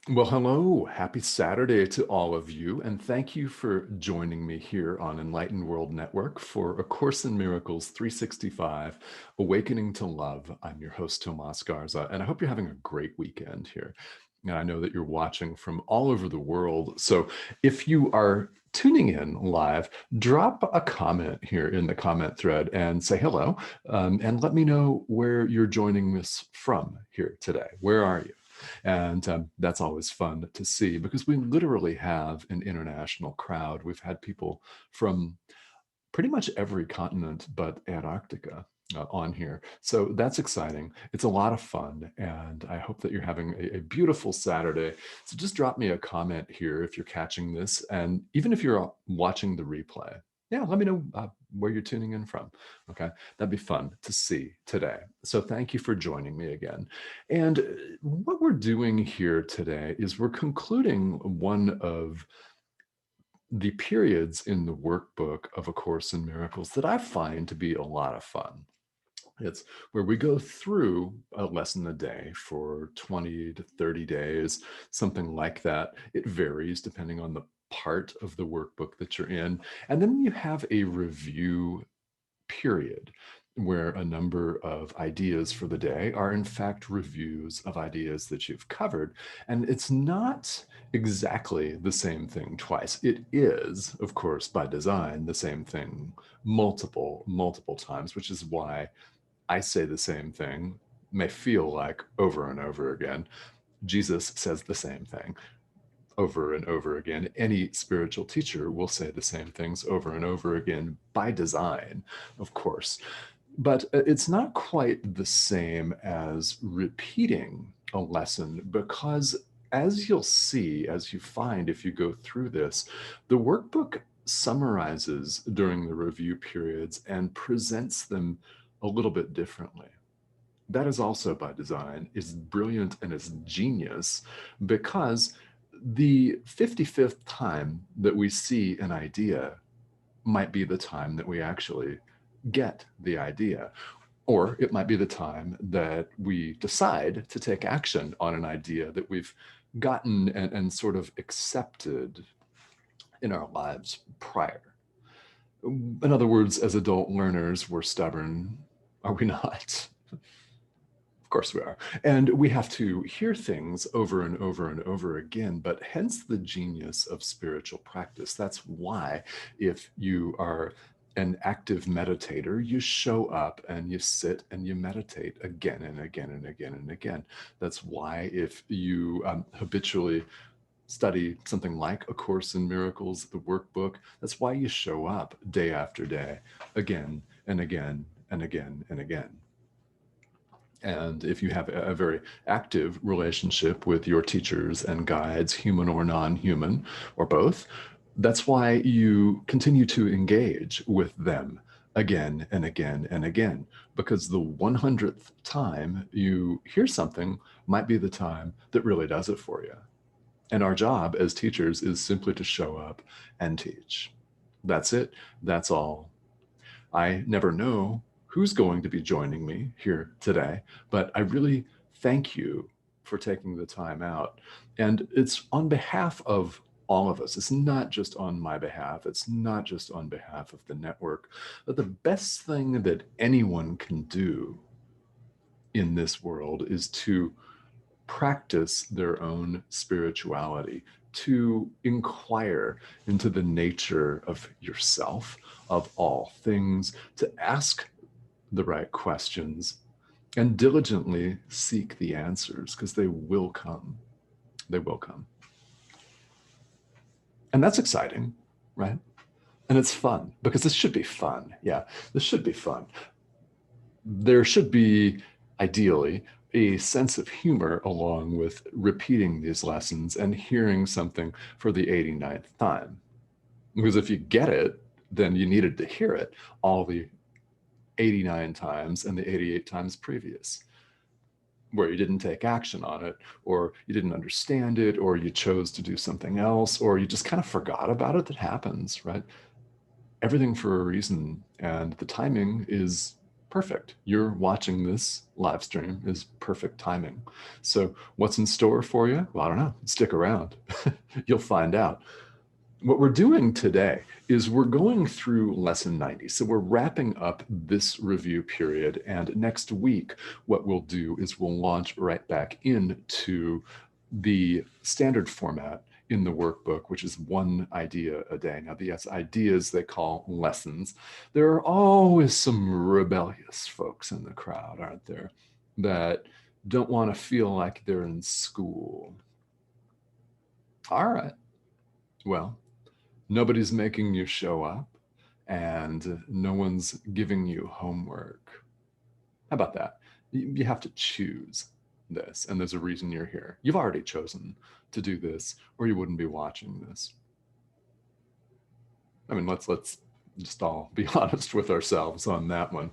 Well, hello. Happy Saturday to all of you. And thank you for joining me here on Enlightened World Network for A Course in Miracles 365, Awakening to Love. I'm your host, Tomas Garza, and I hope you're having a great weekend here. And I know that you're watching from all over the world. So if you are tuning in live, drop a comment here in the comment thread and say hello, and let me know where you're joining us from here today. Where are you? And that's always fun to see because we literally have an international crowd. We've had people from pretty much every continent but Antarctica on here. So that's exciting. It's a lot of fun. And I hope that you're having a beautiful Saturday. So just drop me a comment here if you're catching this. And even if you're watching the replay, yeah, let me know where you're tuning in from. Okay. That'd be fun to see today. So thank you for joining me again. And what we're doing here today is we're concluding one of the periods in the workbook of A Course in Miracles that I find to be a lot of fun. It's where we go through a lesson a day for 20 to 30 days, something like that. It varies depending on the part of the workbook that you're in. And then you have a review period where a number of ideas for the day are in fact reviews of ideas that you've covered. And it's not exactly the same thing twice. It is, of course, by design, the same thing multiple times, which is why I say the same thing, may feel like over and over again. Jesus says the same thing over and over again. Any spiritual teacher will say the same things over and over again by design, of course. But it's not quite the same as repeating a lesson because, as you'll see, as you find if you go through this, the workbook summarizes during the review periods and presents them a little bit differently. That is also by design. It's brilliant and it's genius because the 55th time that we see an idea might be the time that we actually get the idea. Or it might be the time that we decide to take action on an idea that we've gotten and sort of accepted in our lives prior. In other words, as adult learners, we're stubborn, are we not? Of course we are. And we have to hear things over and over and over again, but hence the genius of spiritual practice. That's why if you are an active meditator, you show up and you sit and you meditate again and again and again and again. That's why if you habitually study something like A Course in Miracles, the workbook, that's why you show up day after day, again and again and again and again. And if you have a very active relationship with your teachers and guides, human or non-human, or both, that's why you continue to engage with them again and again and again, because the 100th time you hear something might be the time that really does it for you. And our job as teachers is simply to show up and teach. That's it. That's all. I never know who's going to be joining me here today, but I really thank you for taking the time out. And it's on behalf of all of us. It's not just on my behalf. It's not just on behalf of the network. But the best thing that anyone can do in this world is to practice their own spirituality, to inquire into the nature of yourself, of all things, to ask the right questions, and diligently seek the answers because they will come. They will come. And that's exciting, right? And it's fun because this should be fun. Yeah, this should be fun. There should be, ideally, a sense of humor along with repeating these lessons and hearing something for the 89th time. Because if you get it, then you needed to hear it all the 89 times and the 88 times previous, where you didn't take action on it, or you didn't understand it, or you chose to do something else, or you just kind of forgot about it. That happens, right? Everything for a reason. And the timing is perfect. You're watching this live stream is perfect timing. So what's in store for you? Well, I don't know. Stick around. You'll find out. What we're doing today is we're going through lesson 90. So we're wrapping up this review period. And next week, what we'll do is we'll launch right back into the standard format in the workbook, which is one idea a day. Now, the ideas they call lessons. There are always some rebellious folks in the crowd, aren't there, that don't want to feel like they're in school. All right. Well, nobody's making you show up and no one's giving you homework. How about that? You have to choose this, and there's a reason you're here. You've already chosen to do this, or you wouldn't be watching this. I mean, let's just all be honest with ourselves on that one.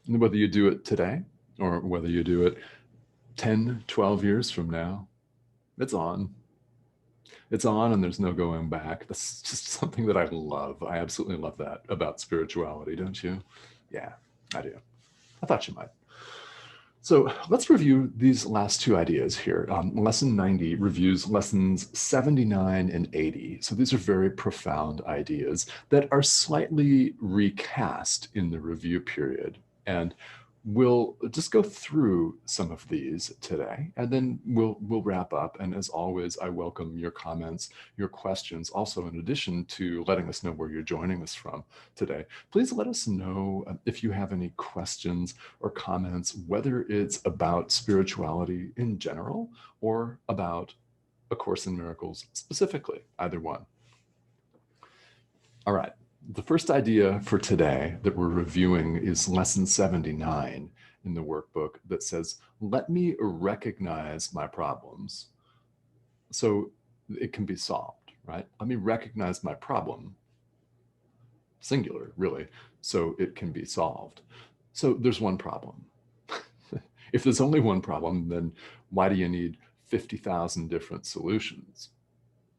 Whether you do it today or whether you do it 10, 12 years from now, it's on. It's on and there's no going back. That's just something that I love. I absolutely love that about spirituality, don't you? Yeah, I do. I thought you might. So let's review these last two ideas here. Lesson 90 reviews lessons 79 and 80. So these are very profound ideas that are slightly recast in the review period. And we'll just go through some of these today, and then we'll wrap up. And as always, I welcome your comments, your questions. Also, in addition to letting us know where you're joining us from today, please let us know if you have any questions or comments, whether it's about spirituality in general or about A Course in Miracles specifically, either one. All right. The first idea for today that we're reviewing is lesson 79 in the workbook that says, let me recognize my problems so it can be solved, right? Let me recognize my problem, singular, really, so it can be solved. So there's one problem. If there's only one problem, then why do you need 50,000 different solutions?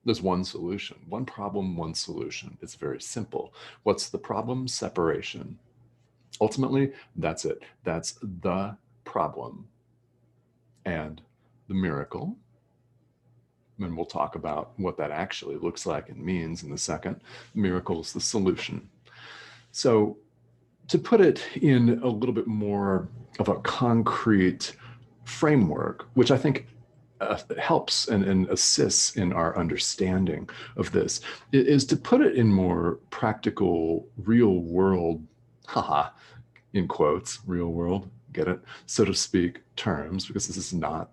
There's one solution, one problem, one solution. It's very simple. What's the problem? Separation. Ultimately, that's it. That's the problem. And the miracle, and we'll talk about what that actually looks like and means in a second. Miracle is the solution. So to put it in a little bit more of a concrete framework, which I think helps and assists in our understanding of this, is to put it in more practical, real world, in quotes, real world, get it, so to speak, terms, because this is not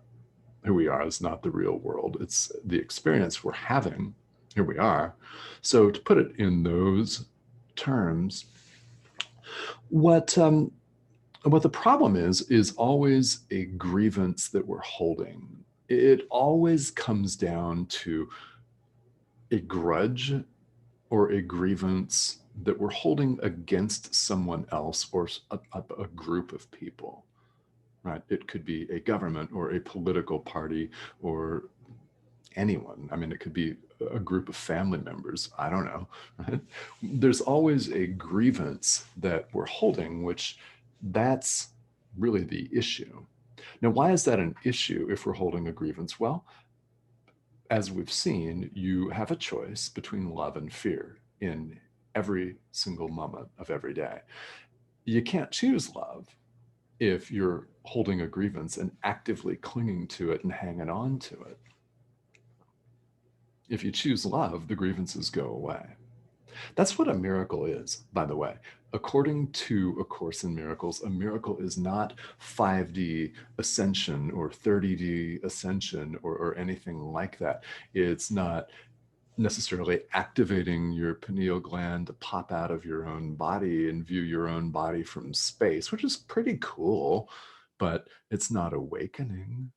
who we are. It's not the real world. It's the experience we're having. Here we are. So to put it in those terms, what the problem is always a grievance that we're holding. It always comes down to a grudge or a grievance that we're holding against someone else or a group of people, right? It could be a government or a political party or anyone. I mean, it could be a group of family members. I don't know, right? There's always a grievance that we're holding, which that's really the issue. Now, why is that an issue if we're holding a grievance? Well, as we've seen, you have a choice between love and fear in every single moment of every day. You can't choose love if you're holding a grievance and actively clinging to it and hanging on to it. If you choose love, the grievances go away. That's what a miracle is, by the way. According to A Course in Miracles, a miracle is not 5D ascension or 30D ascension or anything like that. It's not necessarily activating your pineal gland to pop out of your own body and view your own body from space, which is pretty cool, but it's not awakening.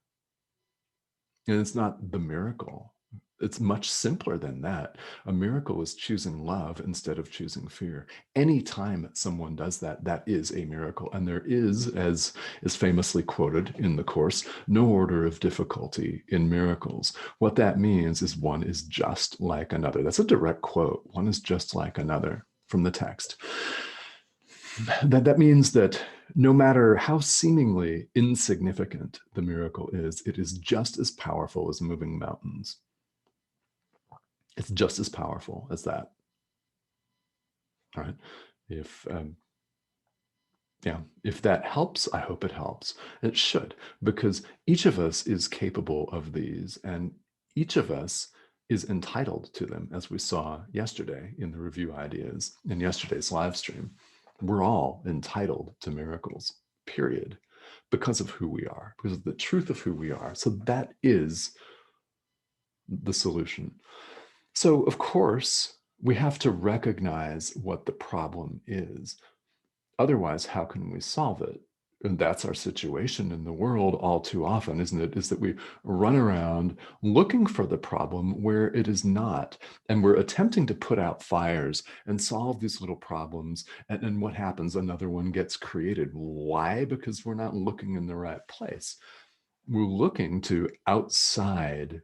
And it's not the miracle. It's much simpler than that. A miracle is choosing love instead of choosing fear. Anytime someone does that, that is a miracle. And there is, as is famously quoted in the Course, no order of difficulty in miracles. What that means is one is just like another. That's a direct quote. One is just like another from the text. That means that no matter how seemingly insignificant the miracle is, it is just as powerful as moving mountains. It's just as powerful as that. All right. If if that helps, I hope it helps. It should, because each of us is capable of these, and each of us is entitled to them, as we saw yesterday in the review ideas in yesterday's live stream. We're all entitled to miracles, period, because of who we are, because of the truth of who we are. So that is the solution. So, of course, we have to recognize what the problem is. Otherwise, how can we solve it? And that's our situation in the world all too often, isn't it? Is that we run around looking for the problem where it is not. And we're attempting to put out fires and solve these little problems. And what happens? Another one gets created. Why? Because we're not looking in the right place. We're looking to outside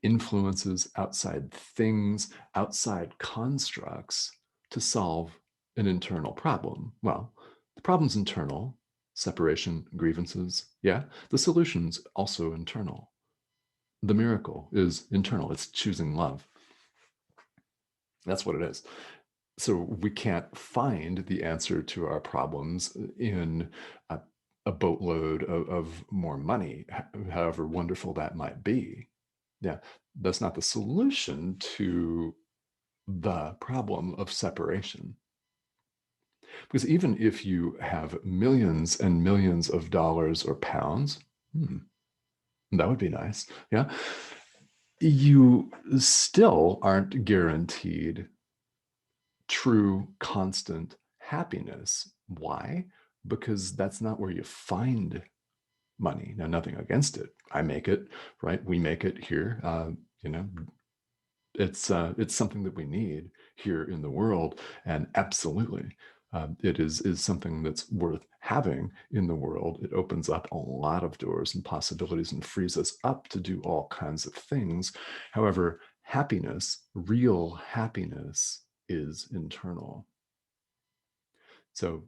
influences, outside things, outside constructs to solve an internal problem. Well, the problem's internal, separation, grievances. Yeah, the solution's also internal. The miracle is internal. It's choosing love. That's what it is. So we can't find the answer to our problems in a boatload of more money, however wonderful that might be. Yeah, that's not the solution to the problem of separation. Because even if you have millions and millions of dollars or pounds, that would be nice. Yeah. You still aren't guaranteed true, constant happiness. Why? Because that's not where you find money. Now, nothing against it. I make it, right? We make it here. You know, it's something that we need here in the world, and absolutely, it is something that's worth having in the world. It opens up a lot of doors and possibilities and frees us up to do all kinds of things. However, happiness, real happiness, is internal. So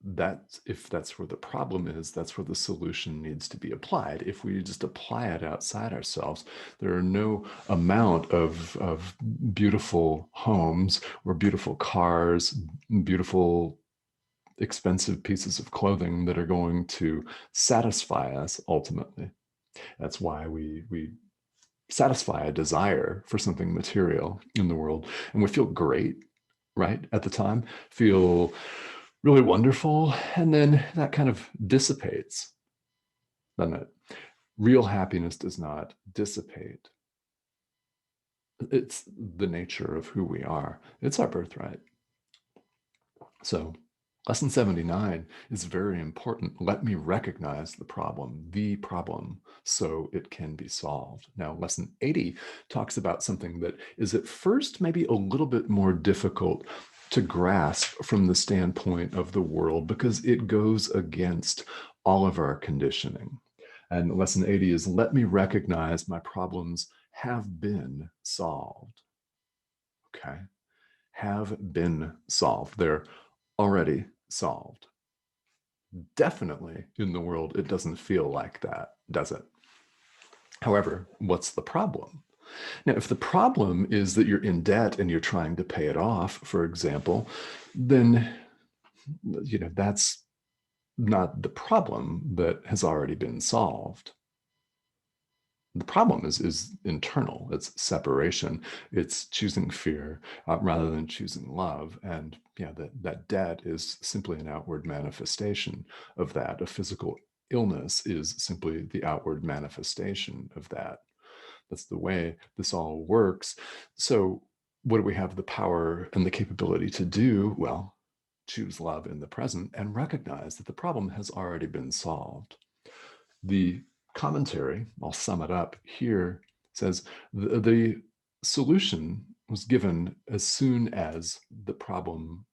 that if that's where the problem is, that's where the solution needs to be applied. If we just apply it outside ourselves, there are no amount of beautiful homes or beautiful cars, beautiful expensive pieces of clothing that are going to satisfy us ultimately. That's why we satisfy a desire for something material in the world, and we feel great right at the time, feel really wonderful, and then that kind of dissipates, doesn't it? Real happiness does not dissipate. It's the nature of who we are. It's our birthright. So lesson 79 is very important. Let me recognize the problem, so it can be solved. Now, lesson 80 talks about something that is at first maybe a little bit more difficult to grasp from the standpoint of the world because it goes against all of our conditioning. And lesson 80 is let me recognize my problems have been solved. Okay. Have been solved. They're already solved. Definitely in the world, it doesn't feel like that, does it? However, what's the problem? Now, if the problem is that you're in debt and you're trying to pay it off, for example, then that's not the problem that has already been solved. The problem is internal. It's separation. It's choosing fear rather than choosing love. And yeah, that debt is simply an outward manifestation of that. A physical illness is simply the outward manifestation of that. That's the way this all works. So what do we have the power and the capability to do? Well, choose love in the present and recognize that the problem has already been solved. The commentary, I'll sum it up here, says the solution was given as soon as the problem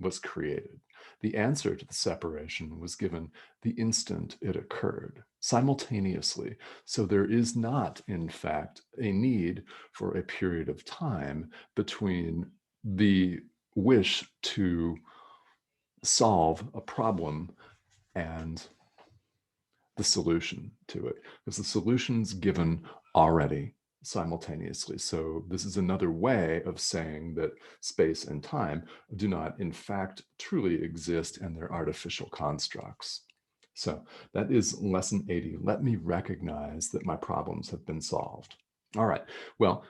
was created. The answer to the separation was given the instant it occurred, simultaneously. So there is not, in fact, a need for a period of time between the wish to solve a problem and the solution to it, because the solution's given already simultaneously. So this is another way of saying that space and time do not, in fact, truly exist, and they're artificial constructs. So that is lesson 80. Let me recognize that my problems have been solved. All right. Well,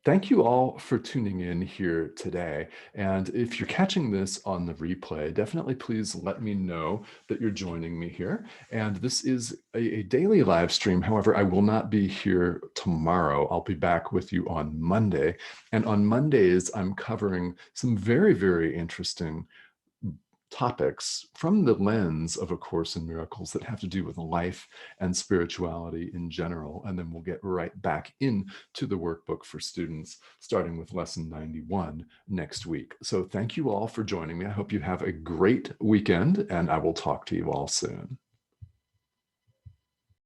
thank you all for tuning in here today. And if you're catching this on the replay, definitely please let me know that you're joining me here. And this is a daily live stream. However, I will not be here tomorrow. I'll be back with you on Monday. And on Mondays, I'm covering some very, very interesting topics from the lens of A Course in Miracles that have to do with life and spirituality in general. And then we'll get right back into the workbook for students, starting with lesson 91 next week. So thank you all for joining me. I hope you have a great weekend, and I will talk to you all soon.